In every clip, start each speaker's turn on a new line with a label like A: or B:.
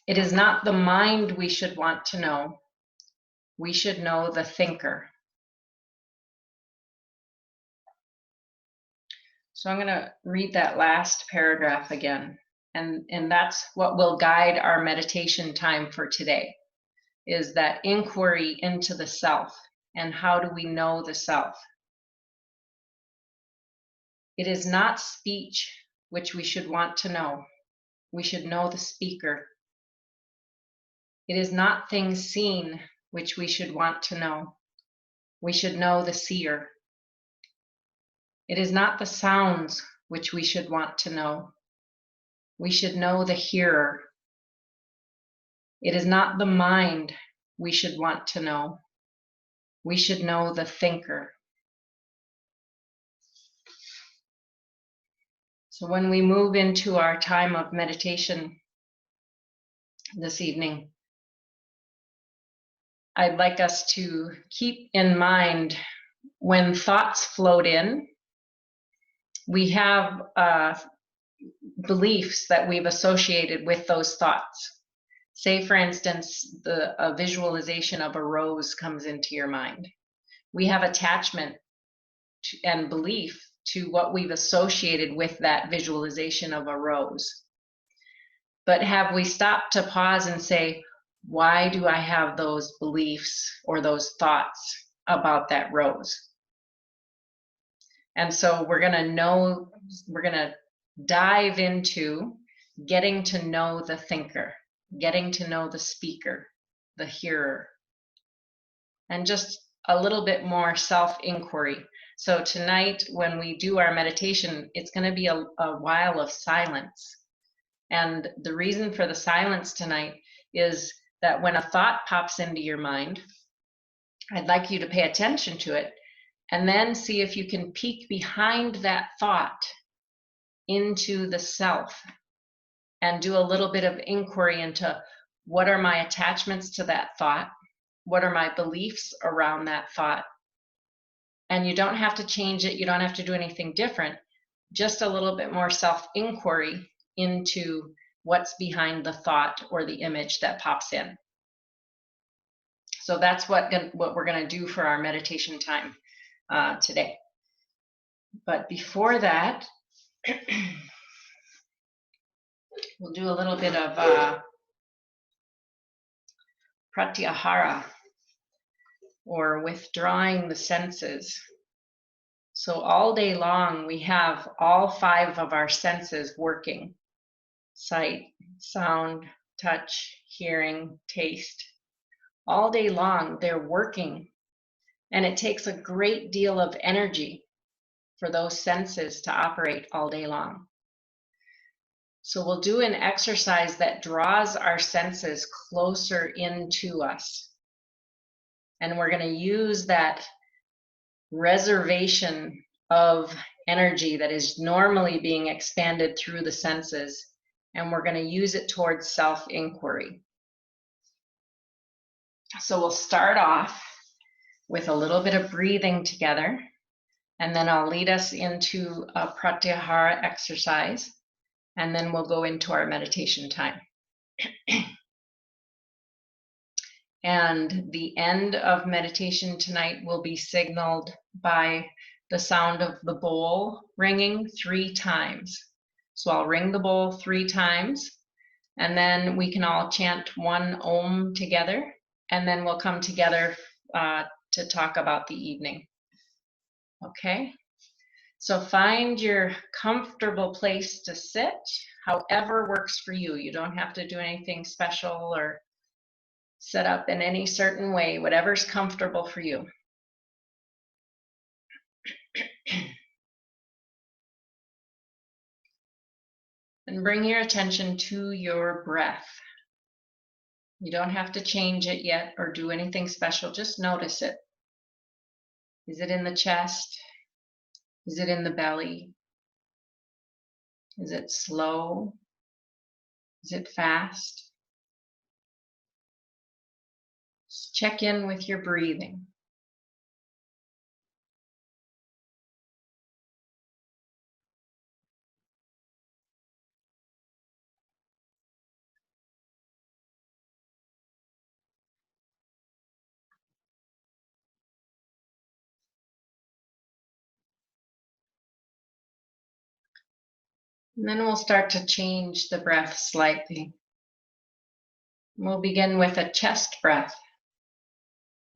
A: It is not the mind we should want to know. We should know the thinker. So I'm going to read that last paragraph again. And that's what will guide our meditation time for today, is that inquiry into the self. And how do we know the self? It is not speech which we should want to know. We should know the speaker. It is not things seen which we should want to know. We should know the seer. It is not the sounds which we should want to know. We should know the hearer. It is not the mind we should want to know. We should know the thinker. So when we move into our time of meditation this evening, I'd like us to keep in mind when thoughts float in, we have beliefs that we've associated with those thoughts. Say, for instance, a visualization of a rose comes into your mind. We have attachment and belief to what we've associated with that visualization of a rose. But have we stopped to pause and say, why do I have those beliefs or those thoughts about that rose? And so we're going to dive into getting to know the thinker, getting to know the speaker, the hearer, and just a little bit more self-inquiry. So tonight, when we do our meditation, it's going to be a while of silence. And the reason for the silence tonight is that when a thought pops into your mind, I'd like you to pay attention to it and then see if you can peek behind that thought into the self and do a little bit of inquiry into what are my attachments to that thought? What are my beliefs around that thought? And you don't have to change it. You don't have to do anything different. Just a little bit more self-inquiry into what's behind the thought or the image that pops in. So that's what we're going to do for our meditation time today. But before that, we'll do a little bit of pratyahara, or withdrawing the senses. So all day long, we have all 5 of our senses working: sight, sound, touch, hearing, taste. All day long, they're working. And it takes a great deal of energy for those senses to operate all day long. So we'll do an exercise that draws our senses closer into us. And we're going to use that reservation of energy that is normally being expanded through the senses, and we're going to use it towards self-inquiry. So we'll start off with a little bit of breathing together, and then I'll lead us into a pratyahara exercise, and then we'll go into our meditation time. And the end of meditation tonight will be signaled by the sound of the bowl ringing 3 times. So I'll ring the bowl 3 times, and then we can all chant 1 Om together, and then we'll come together to talk about the evening. Okay? So find your comfortable place to sit, however works for you. You don't have to do anything special or set up in any certain way, whatever's comfortable for you. And bring your attention to your breath. You don't have to change it yet or do anything special, just notice it. Is it in the chest? Is it in the belly? Is it slow? Is it fast? Just check in with your breathing. And then we'll start to change the breath slightly. We'll begin with a chest breath.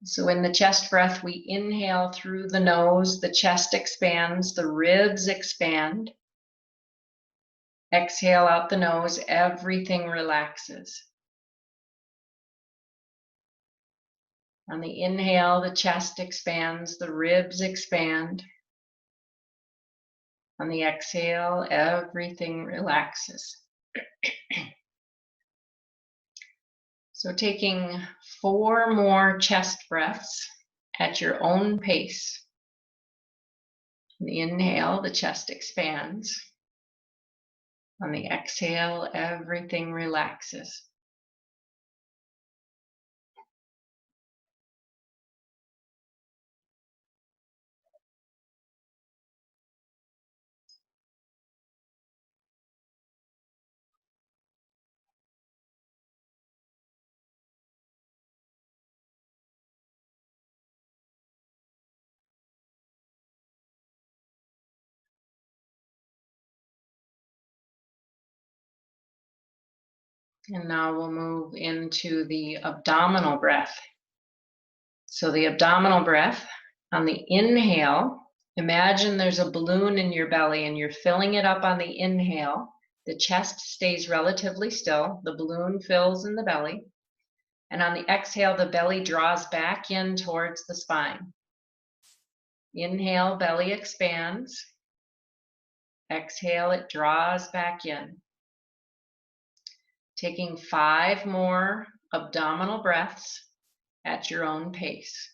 A: So in the chest breath, we inhale through the nose, the chest expands, the ribs expand. Exhale out the nose, everything relaxes. On the inhale, the chest expands, the ribs expand. On the exhale, everything relaxes. So taking 4 more chest breaths at your own pace. On the inhale, the chest expands. On the exhale, everything relaxes. And now we'll move into the abdominal breath. So the abdominal breath, on the inhale, imagine there's a balloon in your belly and you're filling it up on the inhale. The chest stays relatively still. The balloon fills in the belly. And on the exhale, the belly draws back in towards the spine. Inhale, belly expands. Exhale, it draws back in. Taking 5 more abdominal breaths at your own pace.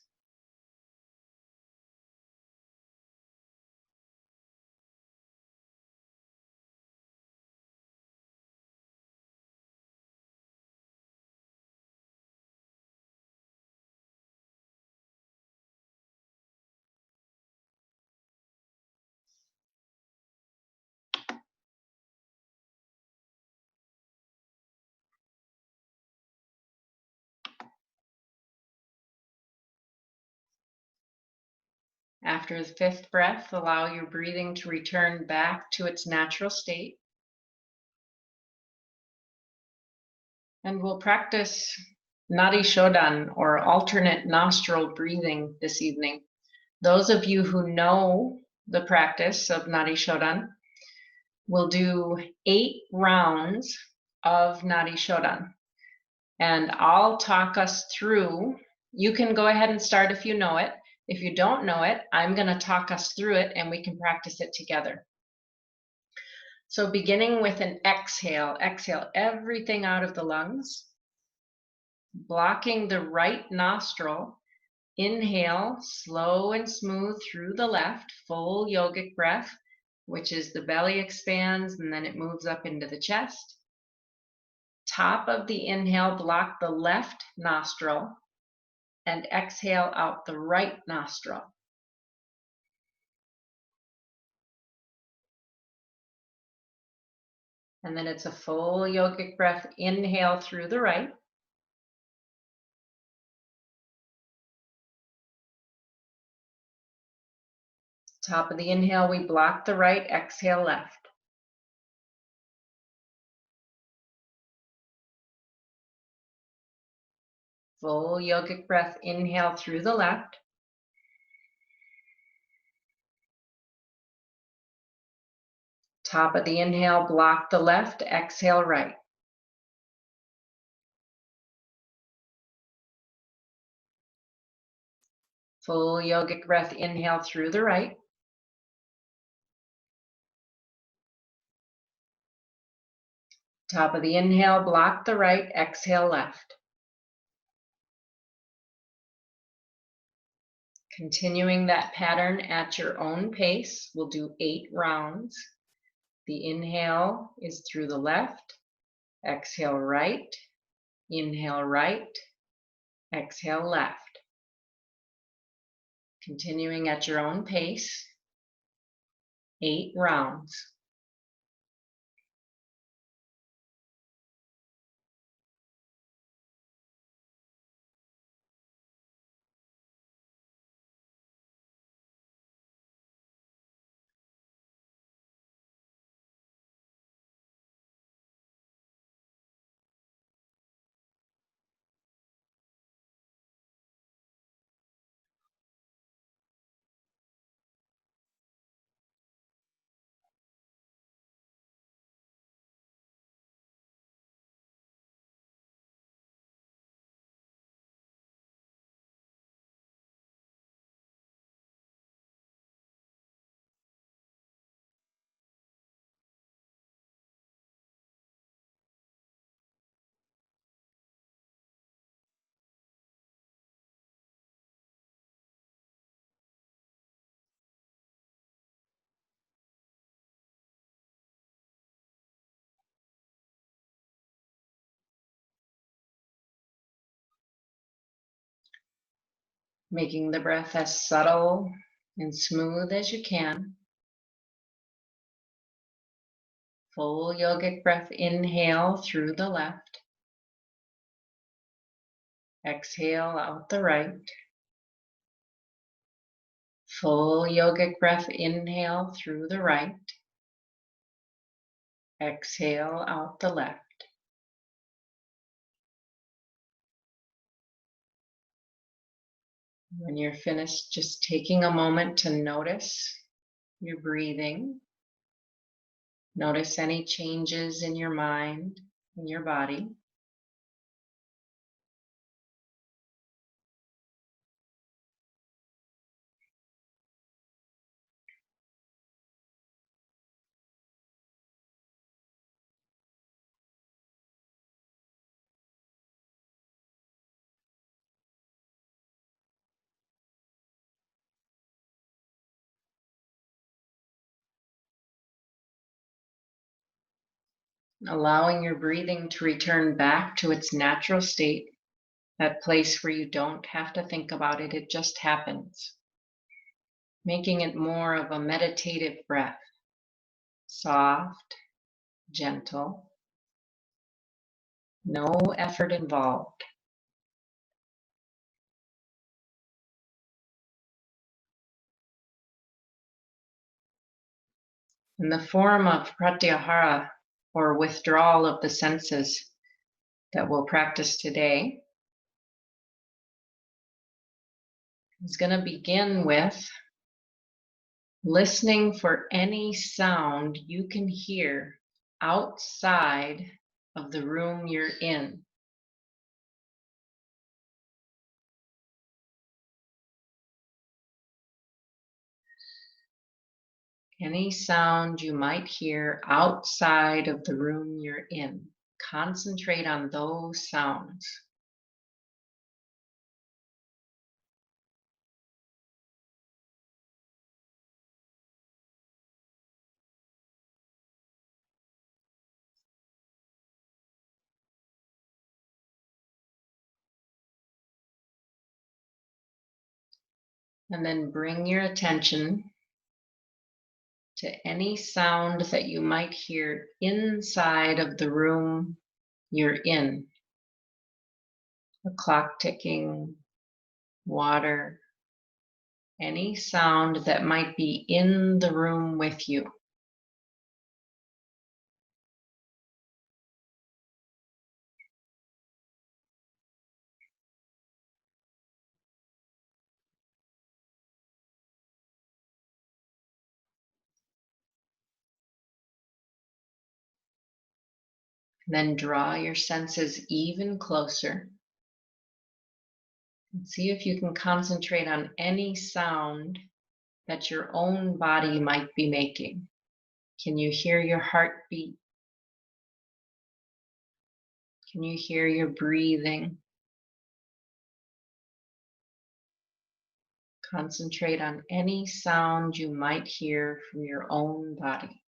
A: After the 5th breath, allow your breathing to return back to its natural state. And we'll practice Nadi Shodhan, or alternate nostril breathing, this evening. Those of you who know the practice of Nadi Shodhan will do 8 rounds of Nadi Shodhan. And I'll talk us through. You can go ahead and start if you know it. If you don't know it, I'm going to talk us through it and we can practice it together. So beginning with an exhale, exhale everything out of the lungs, blocking the right nostril. Inhale, slow and smooth through the left, full yogic breath, which is the belly expands and then it moves up into the chest. Top of the inhale, block the left nostril and exhale out the right nostril. And then it's a full yogic breath. Inhale through the right. Top of the inhale, we block the right, exhale left. Full yogic breath. Inhale through the left. Top of the inhale, block the left, exhale right. Full yogic breath. Inhale through the right. Top of the inhale, block the right, exhale left. Continuing that pattern at your own pace, we'll do 8 rounds. The inhale is through the left, exhale right, inhale right, exhale left. Continuing at your own pace, 8 rounds. making the breath as subtle and smooth as you can. Full yogic breath, inhale through the left. Exhale out the right. Full yogic breath, inhale through the right. Exhale out the left. When you're finished, just taking a moment to notice your breathing. Notice any changes in your mind, in your body. Allowing your breathing to return back to its natural state, that place where you don't have to think about it, it just happens. Making it more of a meditative breath, soft, gentle, no effort involved. In the form of pratyahara, or withdrawal of the senses, that we'll practice today, is going to begin with listening for any sound you can hear outside of the room you're in. Any sound you might hear outside of the room you're in. Concentrate on those sounds. And then bring your attention to any sound that you might hear inside of the room you're in. A clock ticking, water, any sound that might be in the room with you. Then draw your senses even closer. And see if you can concentrate on any sound that your own body might be making. Can you hear your heartbeat? Can you hear your breathing? Concentrate on any sound you might hear from your own body.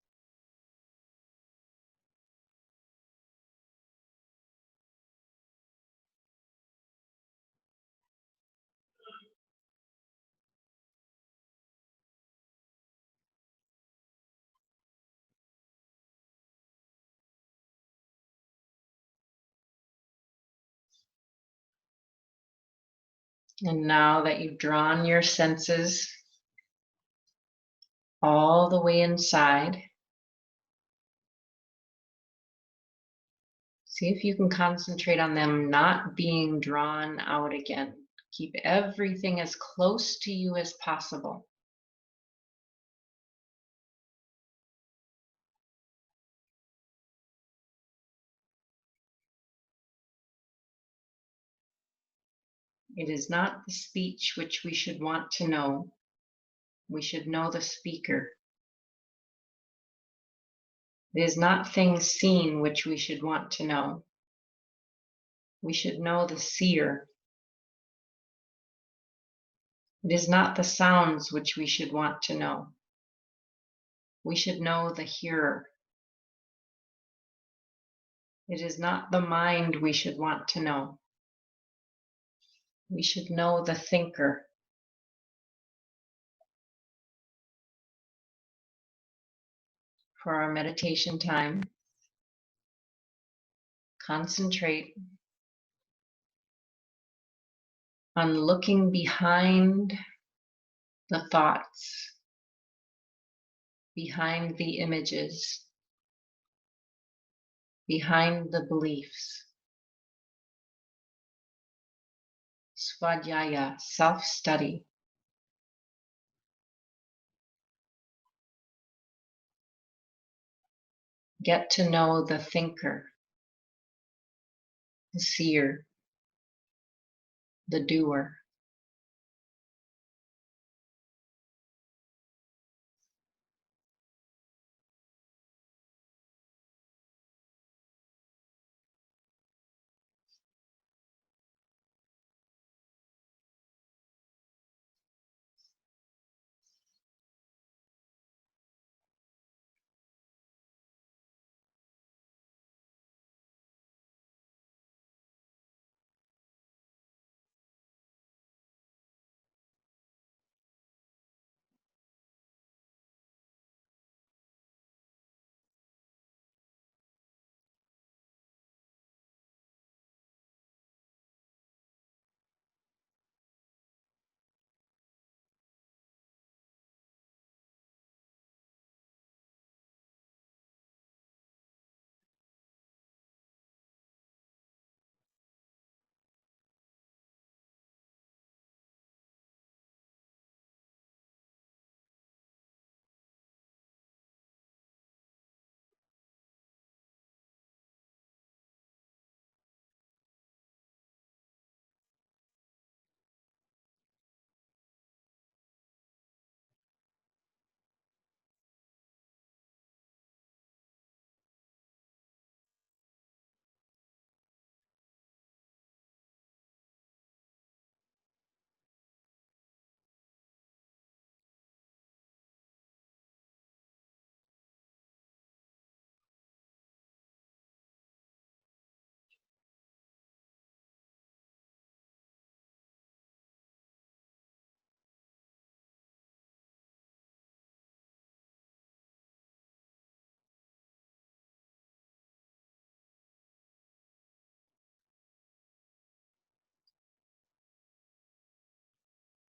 A: And now that you've drawn your senses all the way inside, see if you can concentrate on them not being drawn out again. Keep everything as close to you as possible. It is not the speech which we should want to know. We should know the speaker. It is not things seen which we should want to know. We should know the seer. It is not the sounds which we should want to know. We should know the hearer. It is not the mind we should want to know. We should know the thinker. for our meditation time, concentrate on looking behind the thoughts, behind the images, behind the beliefs. Swadhyaya, self-study. Get to know the thinker, the seer, the doer.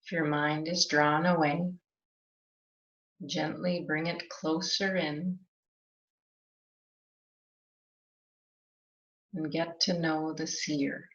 A: If your mind is drawn away, gently bring it closer in and get to know the seer.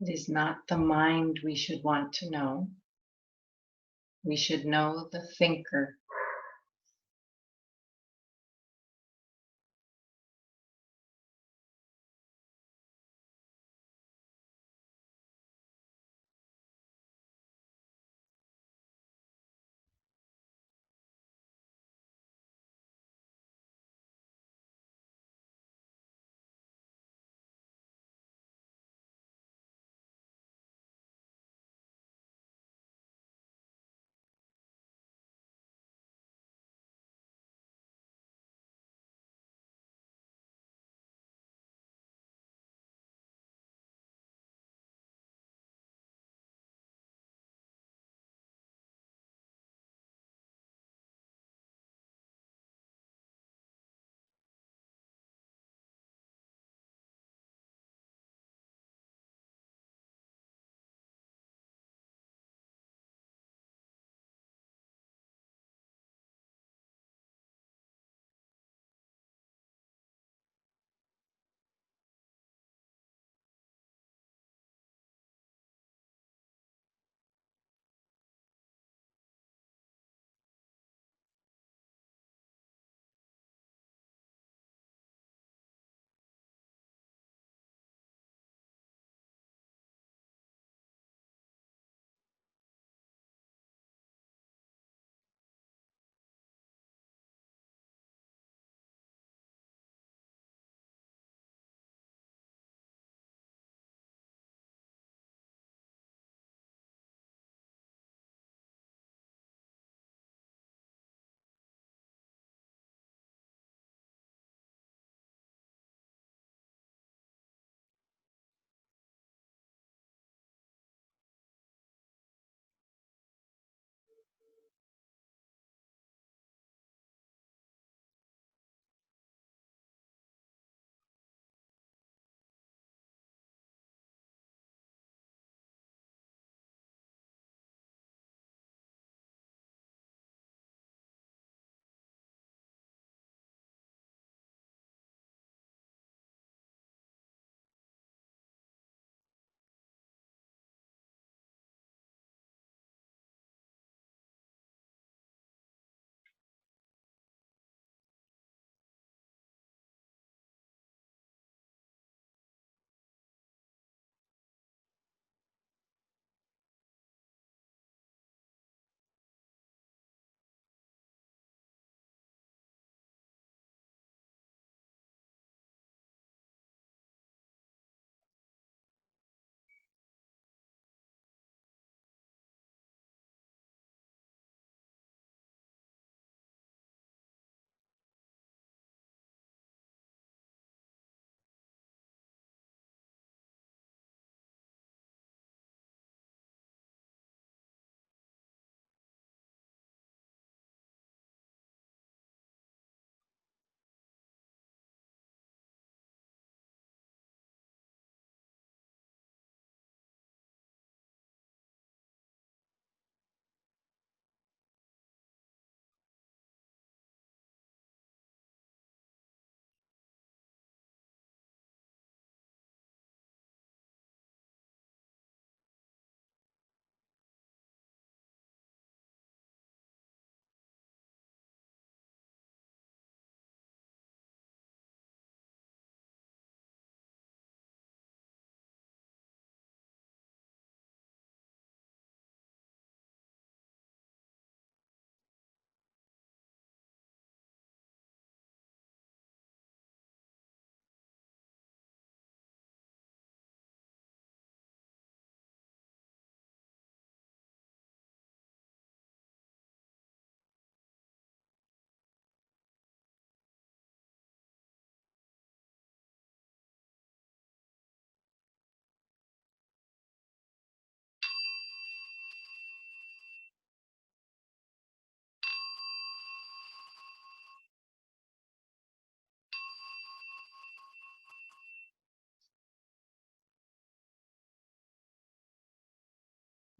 A: It is not the mind we should want to know. We should know the thinker.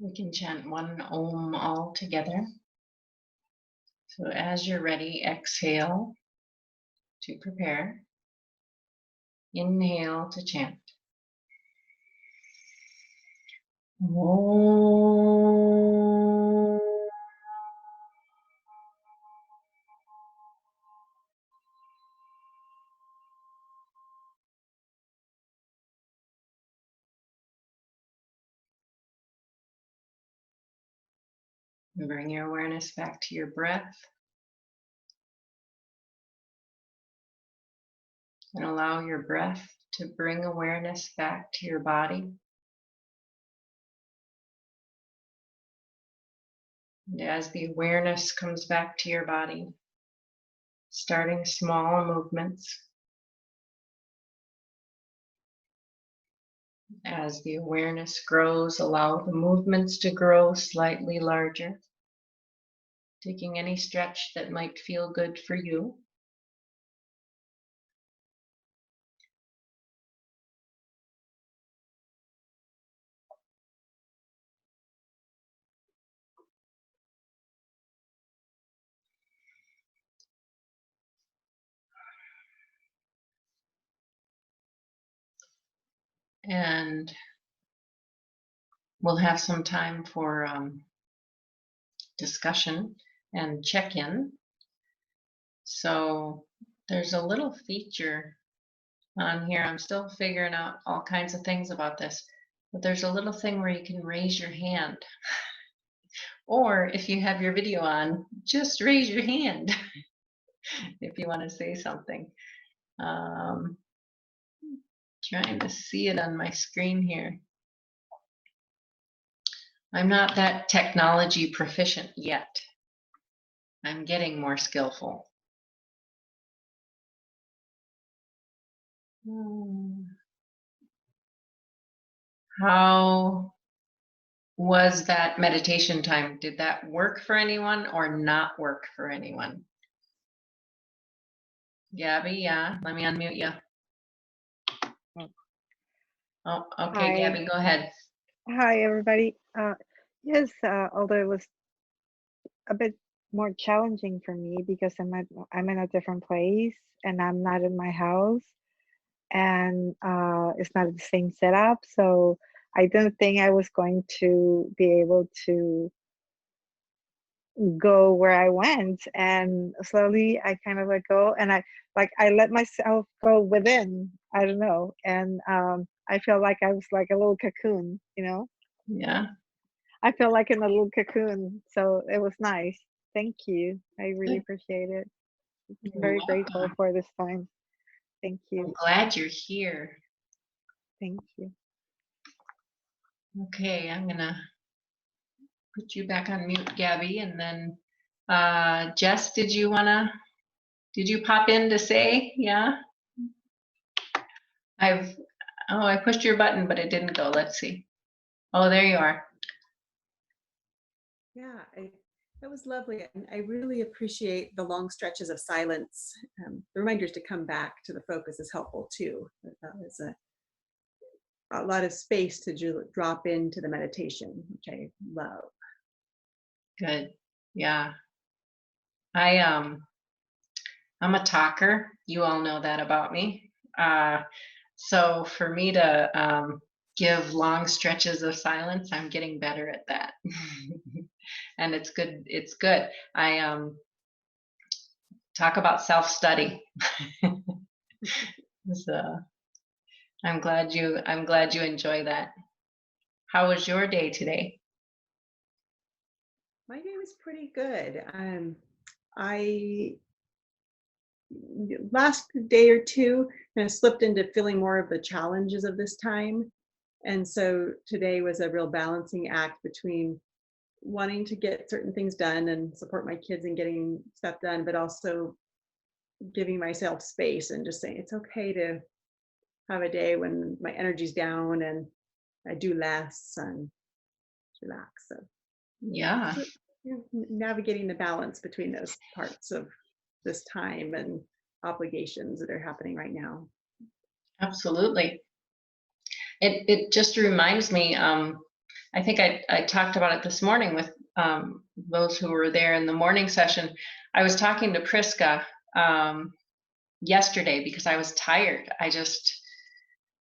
A: We can chant one Om all together. So as you're ready, exhale to prepare. Inhale to chant. Oh. Bring your awareness back to your breath and allow your breath to bring awareness back to your body. And as the awareness comes back to your body, starting small movements. As the awareness grows, allow the movements to grow slightly larger. Taking any stretch that might feel good for you. And we'll have some time for discussion and check-in. So there's a little feature on here. I'm still figuring out all kinds of things about this, but there's a little thing where you can raise your hand. Or if you have your video on, just raise your hand if you want to say something. Trying to see it on my screen here. I'm not that technology proficient yet. I'm getting more skillful. How was that meditation time? Did that work for anyone or not work for anyone? Gabby, yeah, let me unmute you. Oh, okay,
B: Hi.
A: Gabby, go ahead.
B: Hi, everybody. Yes, although it was a bit more challenging for me because I'm in a different place and I'm not in my house and it's not the same setup. So I didn't think I was going to be able to go where I went, and slowly I kind of let go, and I let myself go within. I don't know, and I feel like I was like a little cocoon, you know.
A: Yeah.
B: I feel like in a little cocoon, so it was nice. Thank you. I really appreciate it.
A: You're
B: Very grateful
A: welcome.
B: for this time. Thank you.
A: I'm glad you're here.
B: Thank you.
A: Okay, I'm gonna put you back on mute, Gabby, and then Jess, did you pop in to say? Yeah. I pushed your button, but it didn't go. Let's see. Oh, there you are.
C: Yeah, that was lovely. And I really appreciate the long stretches of silence. The reminders to come back to the focus is helpful too. That was a lot of space to drop into the meditation, which I love.
A: Good. Yeah. I'm a talker. You all know that about me. So for me to give long stretches of silence, I'm getting better at that. And it's good. It's good. I talk about self-study. So I'm glad you enjoy that. How was your day today?
C: My day was pretty good. I last day or two kind of slipped into feeling more of the challenges of this time. And so today was a real balancing act between wanting to get certain things done and support my kids in getting stuff done, but also giving myself space and just saying it's okay to have a day when my energy's down and I do less and relax. So,
A: Yeah,
C: navigating the balance between those parts of this time and obligations that are happening right now.
A: absolutely. It just reminds me, I think I talked about it this morning with those who were there in the morning session. I was talking to Priska yesterday because I was tired.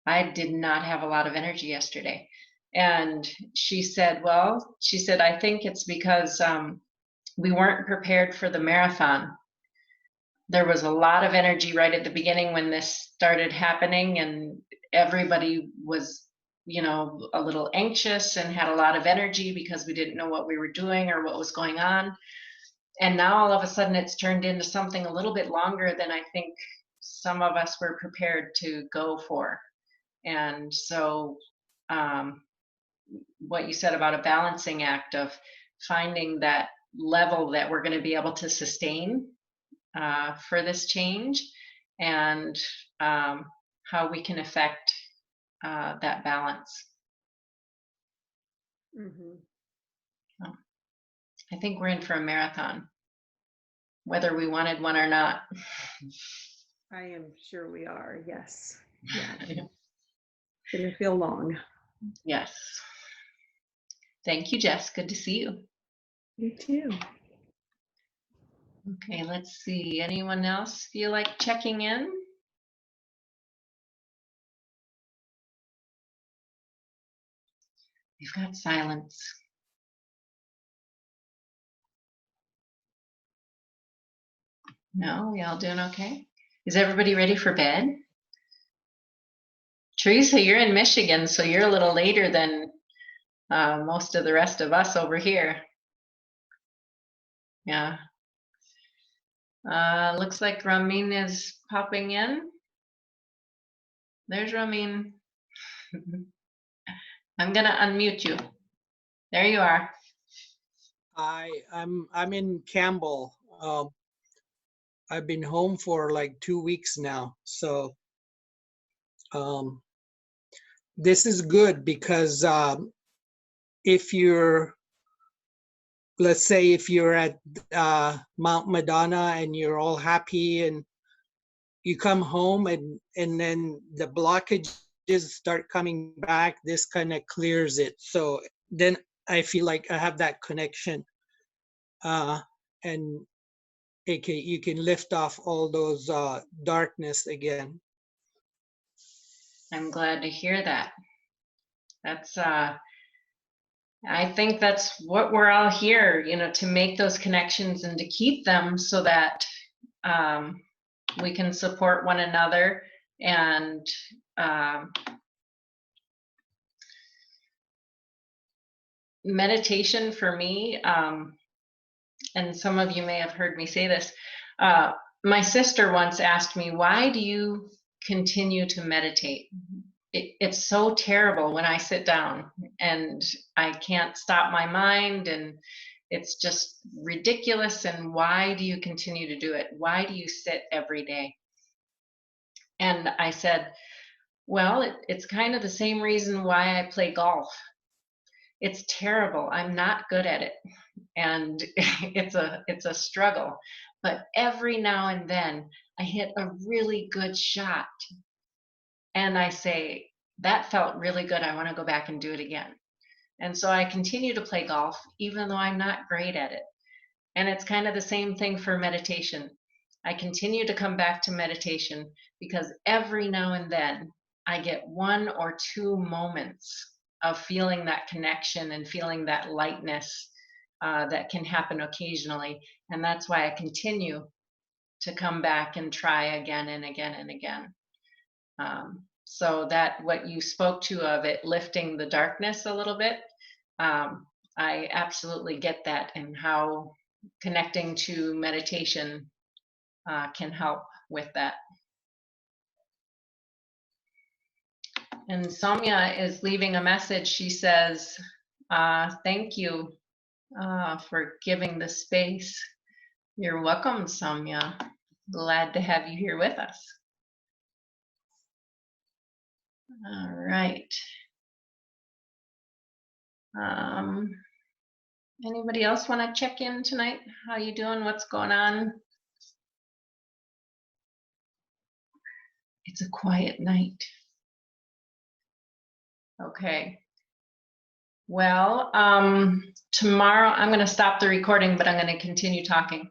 A: I did not have a lot of energy yesterday. And she said, well, she said, I think it's because we weren't prepared for the marathon. There was a lot of energy right at the beginning when this started happening, and everybody was, you know, a little anxious and had a lot of energy because we didn't know what we were doing or what was going on. And now all of a sudden it's turned into something a little bit longer than I think some of us were prepared to go for. And so what you said about a balancing act of finding that level that we're going to be able to sustain for this change, and how we can affect that balance.
C: Mhm.
A: I think we're in for a marathon, whether we wanted one or not.
C: I am sure we are. Yes. Yeah. It's going to feel long.
A: Yes. Thank you, Jess. Good to see you.
C: You too.
A: Okay, let's see. Anyone else feel like checking in? We've got silence. No, we all doing okay? Is everybody ready for bed? Teresa, you're in Michigan, so you're a little later than most of the rest of us over here. Yeah. Looks like Ramin is popping in. There's Ramin. I'm gonna unmute you. There you are.
D: I'm in Campbell. I've been home for like 2 weeks now, so this is good because if you're, let's say, if you're at Mount Madonna and you're all happy and you come home and then the blockages start coming back, this kind of clears it. So then I feel like I have that connection, and you can lift off all those darkness again.
A: I'm glad to hear that. That's I think that's what we're all here, you know, to make those connections and to keep them so that we can support one another. And meditation for me, and some of you may have heard me say this, my sister once asked me, why do you continue to meditate? It's so terrible when I sit down and I can't stop my mind, and it's just ridiculous. And why do you continue to do it? Why do you sit every day? And I said, well, it's kind of the same reason why I play golf. It's terrible. I'm not good at it. And it's a struggle. But every now and then I hit a really good shot. And I say, that felt really good. I want to go back and do it again. And so I continue to play golf, even though I'm not great at it. And it's kind of the same thing for meditation. I continue to come back to meditation because every now and then I get 1 or 2 moments of feeling that connection and feeling that lightness that can happen occasionally. And that's why I continue to come back and try again and again and again. So that what you spoke to of it lifting the darkness a little bit, I absolutely get that, and how connecting to meditation can help with that. And Soumya is leaving a message. She says, thank you for giving the space. You're welcome, Soumya. Glad to have you here with us. All right. Anybody else want to check in tonight? How you doing? What's going on? It's a quiet night. Okay. Well, tomorrow I'm going to stop the recording, but I'm going to continue talking.